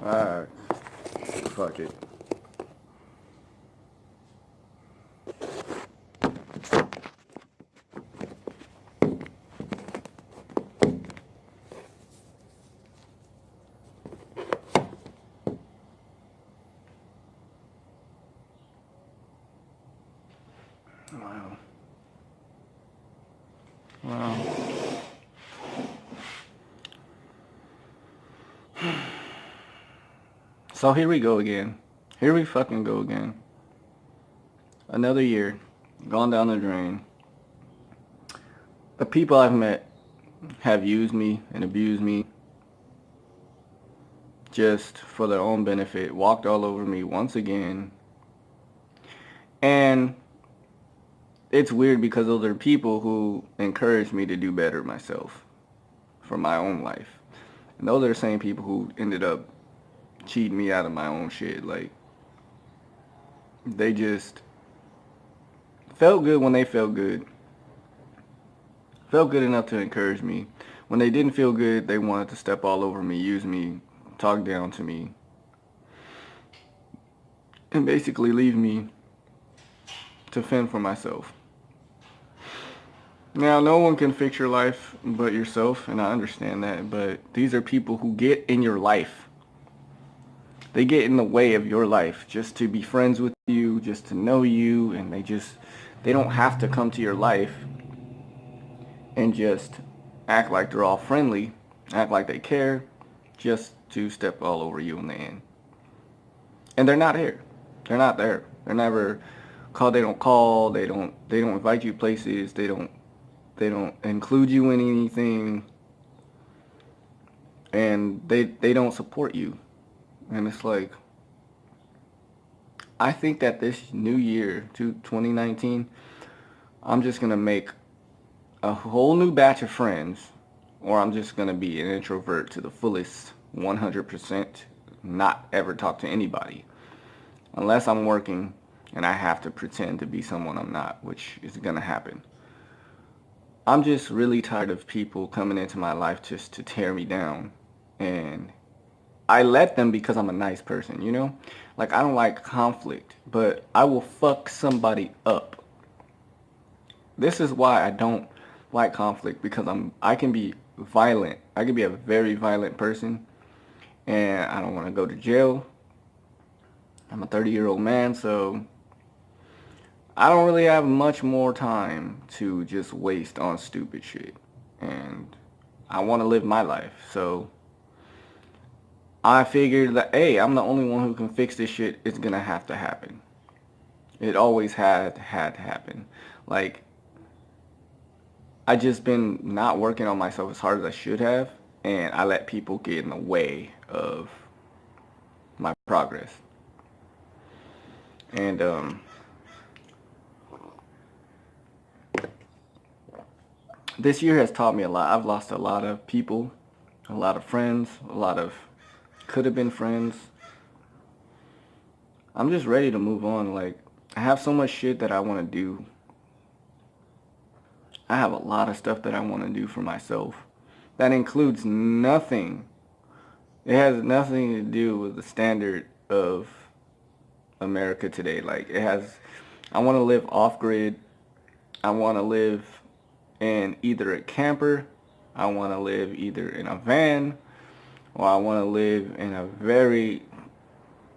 Alright. Fuck it. Wow. Wow. So here we go again. Here we fucking go again. Another year. Gone down the drain. The people I've met have used me and abused me just for their own benefit. Walked all over me once again. And it's weird because those are people who encourage me to do better myself for my own life. And those are the same people who ended up cheating me out of my own shit. Like, they just felt good when they felt good. Felt good enough to encourage me. When they didn't feel good, they wanted to step all over me, use me, talk down to me, and basically leave me to fend for myself. Now, no one can fix your life but yourself, and I understand that, but these are people who get in your life. They get in the way of your life just to be friends with you, just to know you, and they don't have to come to your life and just act like they're all friendly, act like they care, just to step all over you in the end. And they're not here. They're not there. They're never call. They don't call. They don't invite you places. They don't include you in anything. And they don't support you. And it's like, I think that this new year, 2019, I'm just going to make a whole new batch of friends, or I'm just going to be an introvert to the fullest 100%, not ever talk to anybody. Unless I'm working and I have to pretend to be someone I'm not, which is going to happen. I'm just really tired of people coming into my life just to tear me down. And I let them because I'm a nice person, you know? Like, I don't like conflict, but I will fuck somebody up. This is why I don't like conflict, because I can be violent. I can be a very violent person, and I don't want to go to jail. I'm a 30-year-old man, so I don't really have much more time to just waste on stupid shit. And I want to live my life, so I figured that, hey, I'm the only one who can fix this shit. It's gonna have to happen. It always had to happen. Like, I just been not working on myself as hard as I should have, and I let people get in the way of my progress. And this year has taught me a lot. I've lost a lot of people, a lot of friends, a lot of could have been friends. I'm just ready to move on. Like, I have so much shit that I want to do. I have a lot of stuff that I want to do for myself. That includes nothing. It has nothing to do with the standard of America today. Like, I want to live off grid. I want to live in either a camper. I want to live either in a van, or I want to live in a very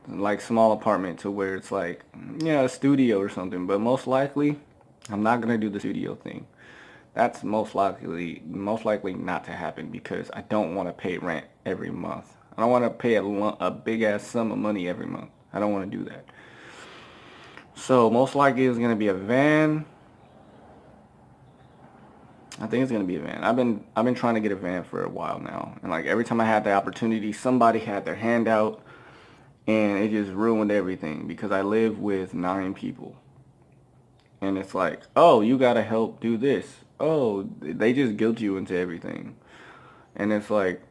like small apartment to where it's like, a studio or something. But most likely, I'm not gonna do the studio thing. That's most likely not to happen, because I don't want to pay rent every month. I don't want to pay a big ass sum of money every month. I don't want to do that. So most likely it's gonna be a van. I think it's gonna be a van. I've been trying to get a van for a while now, and like every time I had the opportunity, somebody had their hand out, and it just ruined everything, because I live with 9 people. And it's like, oh, you gotta help do this. Oh, they just guilt you into everything. And it's like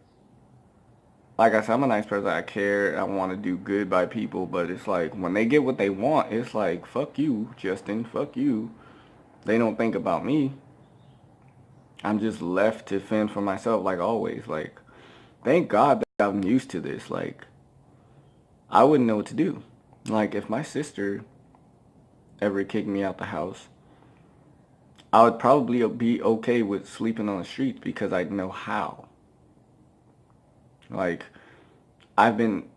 I said, I'm a nice person. I care. I want to do good by people. But it's like, when they get what they want, it's like, fuck you, Justin. Fuck you. They don't think about me. I'm just left to fend for myself, like always. Like, thank God that I'm used to this. Like, I wouldn't know what to do. Like if my sister ever kicked me out the house, I would probably be okay with sleeping on the streets because I'd know how. Like I've been,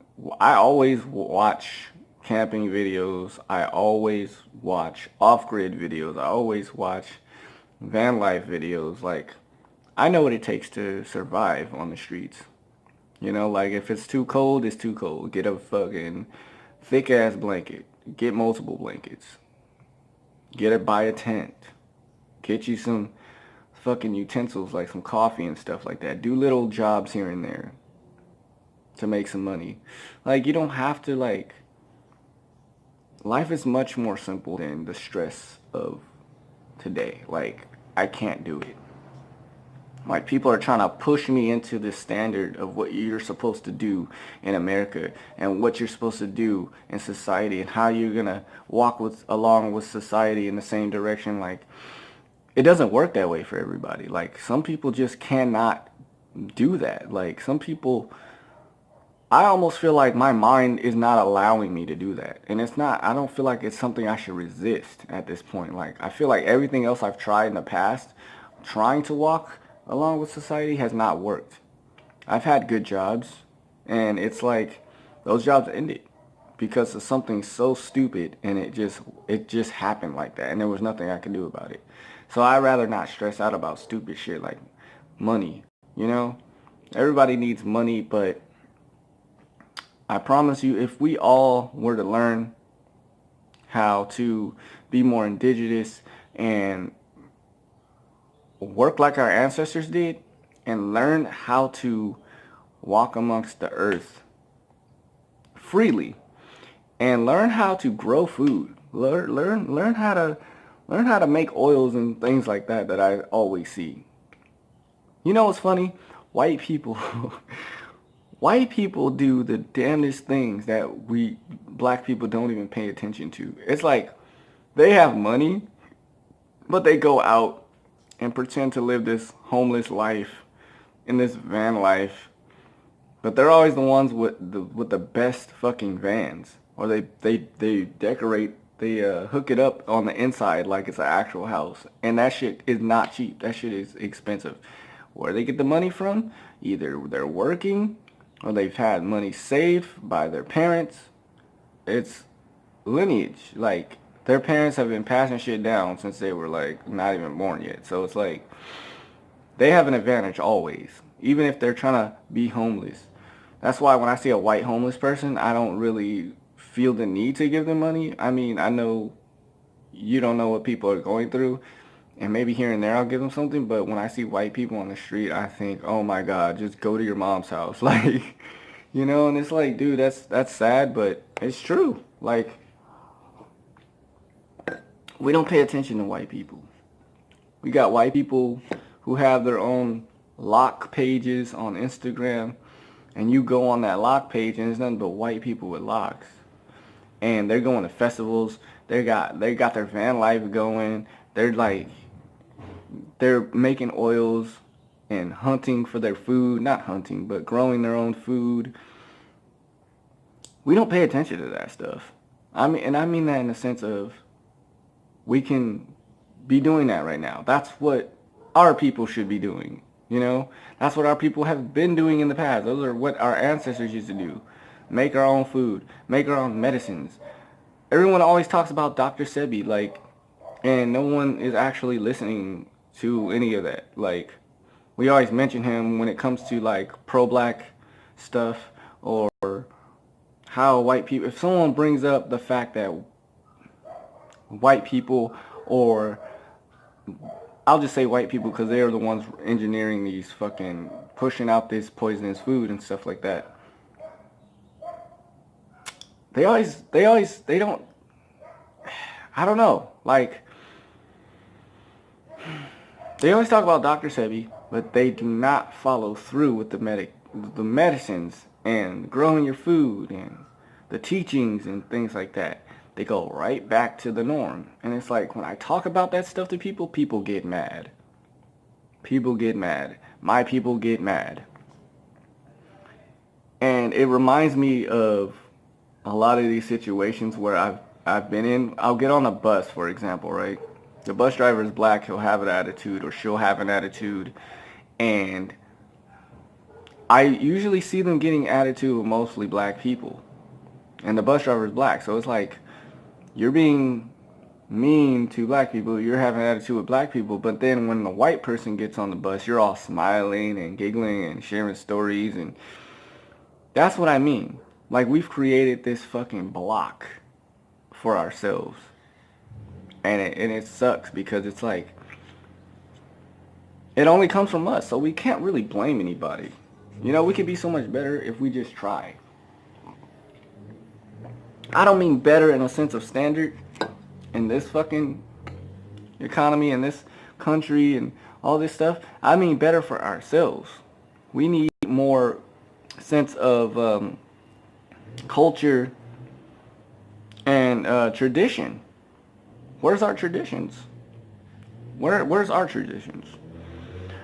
I always watch camping videos. I always watch off-grid videos. I always watch van life videos. Like I know what it takes to survive on the streets. You know, like if it's too cold, it's too cold. Get a fucking thick ass blanket. Get multiple blankets. Get it, buy a tent. Get you some fucking utensils like some coffee and stuff like that. Do little jobs here and there to make some money. Like you don't have to like life is much more simple than the stress of today. Like I can't do it. Like people are trying to push me into this standard of what you're supposed to do in America and what you're supposed to do in society and how you're gonna walk with along with society in the same direction. Like it doesn't work that way for everybody. Like some people just cannot do that. Like some people, I almost feel like my mind is not allowing me to do that. And it's not, I don't feel like it's something I should resist at this point. Like I feel like everything else I've tried in the past, trying to walk along with society has not worked. I've had good jobs and it's like those jobs ended because of something so stupid and it just happened like that and there was nothing I could do about it. So I'd rather not stress out about stupid shit like money, you know? Everybody needs money, but I promise you if we all were to learn how to be more indigenous and work like our ancestors did and learn how to walk amongst the earth freely and learn how to grow food. Learn how to make oils and things like that that I always see. You know what's funny? White people white people do the damnedest things that we black people don't even pay attention to. It's like they have money, but they go out and pretend to live this homeless life in this van life. But they're always the ones with the best fucking vans. Or they decorate, they hook it up on the inside like it's an actual house. And that shit is not cheap. That shit is expensive. Where they get the money from? Either they're working or they've had money saved by their parents. It's lineage. Like their parents have been passing shit down since they were like not even born yet. So it's like they have an advantage always, even if they're trying to be homeless. That's why when I see a white homeless person, I don't really feel the need to give them money. I mean, I know you don't know what people are going through, and maybe here and there I'll give them something, but when I see white people on the street, I think, oh my God, just go to your mom's house. Like, you know, and it's like, dude, that's sad, but it's true. Like, we don't pay attention to white people. We got white people who have their own lock pages on Instagram, and you go on that lock page and there's nothing but white people with locks. And they're going to festivals. They got their van life going. They're making oils and hunting for their food, not hunting, but growing their own food. We don't pay attention to that stuff. I mean that in the sense of we can be doing that right now. That's what our people should be doing. You know, that's what our people have been doing in the past. Those are what our ancestors used to do. Make our own food, make our own medicines. Everyone always talks about Dr. Sebi, like, and no one is actually listening to any of that. Like, we always mention him when it comes to like pro-black stuff or how white people, if someone brings up the fact that white people, or I'll just say white people because they are the ones engineering these fucking, pushing out this poisonous food and stuff like that. They don't, I don't know, like, they always talk about Dr. Sebi, but they do not follow through with the medicines and growing your food and the teachings and things like that. They go right back to the norm. And it's like, when I talk about that stuff to people, people get mad. People get mad. My people get mad. And it reminds me of a lot of these situations where I've been in, I'll get on a bus, for example, right? The bus driver is black, he'll have an attitude or she'll have an attitude, and I usually see them getting attitude with mostly black people. And the bus driver is black, so it's like you're being mean to black people, you're having an attitude with black people, but then when the white person gets on the bus, you're all smiling and giggling and sharing stories, and that's what I mean. Like, we've created this fucking block for ourselves. And it sucks because it's like it only comes from us, so we can't really blame anybody. You know, we could be so much better if we just try. I don't mean better in a sense of standard in this fucking economy and this country and all this stuff. I mean better for ourselves. We need more sense of culture and tradition. Where's our traditions? Where's our traditions?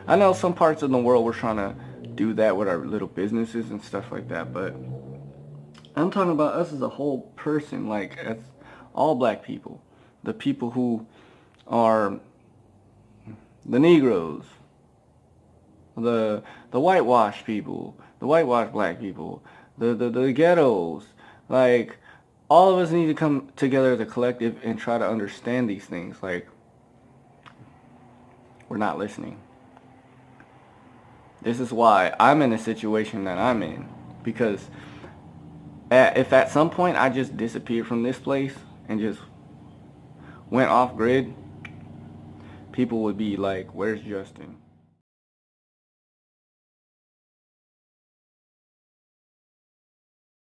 I know some parts of the world we're trying to do that with our little businesses and stuff like that, but I'm talking about us as a whole person, like as all black people, the people who are the Negroes, the whitewashed people, the whitewashed black people, the ghettos. Like, all of us need to come together as a collective and try to understand these things. Like, we're not listening. This is why I'm in the situation that I'm in, because if at some point I just disappeared from this place and just went off grid, people would be like, where's Justin?